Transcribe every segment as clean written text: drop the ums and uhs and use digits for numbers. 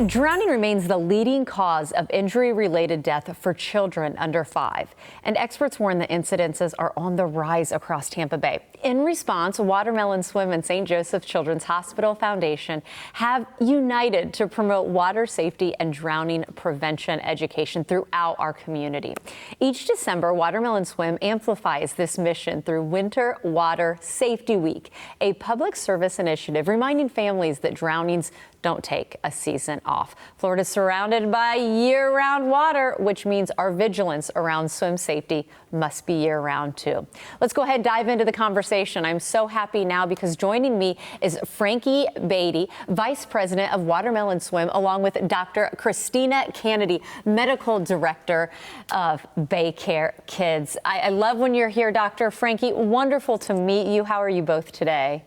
Drowning remains the leading cause of injury-related death for children under 5, and experts warn the incidences are on the rise across Tampa Bay. In response, Watermelon Swim and St. Joseph Children's Hospital Foundation have united to promote water safety and drowning prevention education throughout our community. Each December, Watermelon Swim amplifies this mission through Winter Water Safety Week, a public service initiative reminding families that drownings don't take a season off. Florida is surrounded by year-round water, which means our vigilance around swim safety must be year-round too. Let's go ahead and dive into the conversation. I'm so happy now because joining me is Frankie Beatty, Vice President of Watermelon Swim, along with Dr. Christina Kennedy, Medical Director of Bay Care Kids. I love when you're here, Dr. Frankie. Wonderful to meet you. How are you both today?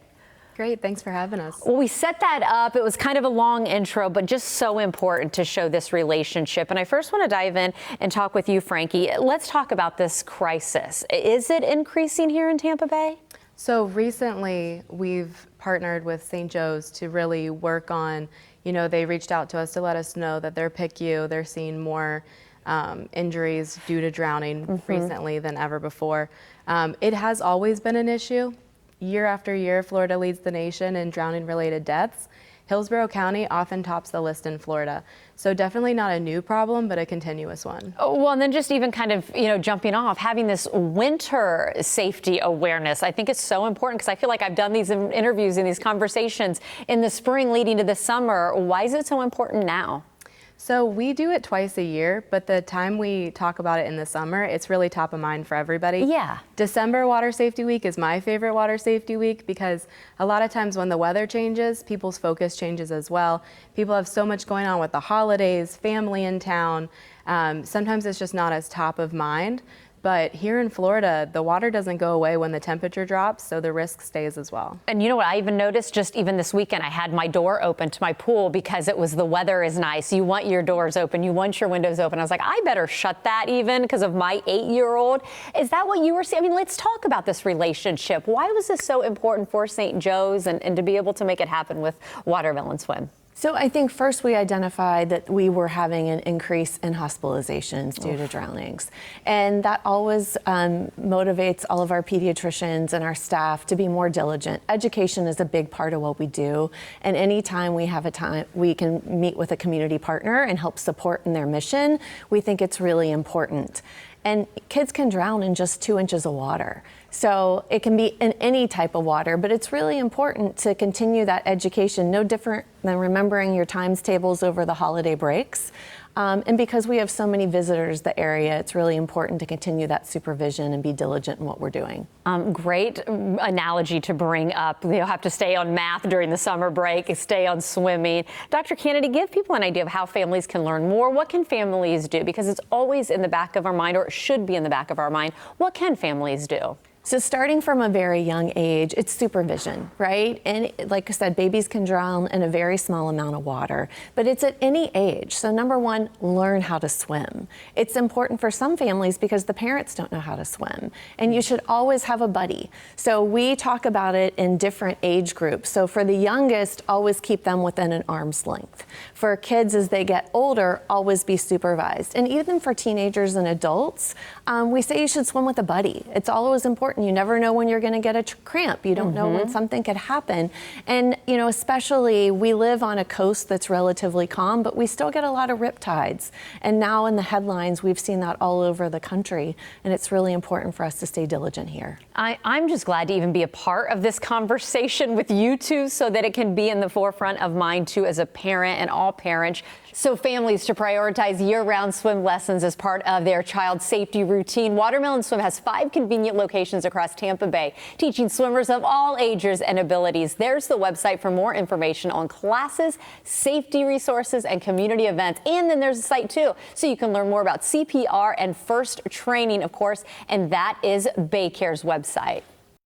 Great, thanks for having us. Well, we set that up. It was kind of a long intro, but just so important to show this relationship. And I first want to dive in and talk with you, Frankie. Let's talk about this crisis. Is it increasing here in Tampa Bay? So recently, we've partnered with St. Joe's to really work on, they reached out to us to let us know that their PICU, they're seeing more injuries due to drowning recently than ever before. It has always been an issue. Year after year, Florida leads the nation in drowning-related deaths. Hillsborough County often tops the list in Florida. So definitely not a new problem, but a continuous one. Oh, well, and then just even kind of, jumping off, having this winter safety awareness, I think is so important because I feel like I've done these interviews and these conversations in the spring leading to the summer. Why is it so important now? So we do it twice a year, but the time we talk about it in the summer, it's really top of mind for everybody. Yeah. December Water Safety Week is my favorite Water Safety Week because a lot of times when the weather changes, people's focus changes as well. People have so much going on with the holidays, family in town. Sometimes it's just not as top of mind. But here in Florida, the water doesn't go away when the temperature drops, so the risk stays as well. And you know what I even noticed just even this weekend, I had my door open to my pool because the weather is nice. You want your doors open, you want your windows open. I was like, I better shut that even because of my 8-year-old. Is that what you were saying? I mean, let's talk about this relationship. Why was this so important for St. Joe's and to be able to make it happen with Watermelon Swim? So I think first we identified that we were having an increase in hospitalizations due to drownings. And that always motivates all of our pediatricians and our staff to be more diligent. Education is a big part of what we do. And anytime we have a time we can meet with a community partner and help support in their mission, we think it's really important. And kids can drown in just 2 inches of water. So it can be in any type of water, but it's really important to continue that education, no different than remembering your times tables over the holiday breaks. And because we have so many visitors the area, it's really important to continue that supervision and be diligent in what we're doing. Great analogy to bring up. You'll have to stay on math during the summer break, stay on swimming. Dr. Kennedy, give people an idea of how families can learn more. What can families do? Because it's always in the back of our mind, or it should be in the back of our mind. What can families do? So starting from a very young age, it's supervision, right? And like I said, babies can drown in a very small amount of water, but it's at any age. So number one, learn how to swim. It's important for some families because the parents don't know how to swim, and you should always have a buddy. So we talk about it in different age groups. So for the youngest, always keep them within an arm's length. For kids as they get older, always be supervised. And even for teenagers and adults, we say you should swim with a buddy. It's always important. You never know when you're going to get a cramp. You don't know when something could happen. And, especially we live on a coast that's relatively calm, but we still get a lot of rip tides. And now in the headlines, we've seen that all over the country. And it's really important for us to stay diligent here. I'm just glad to even be a part of this conversation with you two so that it can be in the forefront of mind too as a parent and all parents. So families to prioritize year-round swim lessons as part of their child's safety routine. Watermelon Swim has 5 convenient locations across Tampa Bay, teaching swimmers of all ages and abilities. There's the website for more information on classes, safety resources, and community events. And then there's a site too, so you can learn more about CPR and first training, of course, and that is Bay Care's website.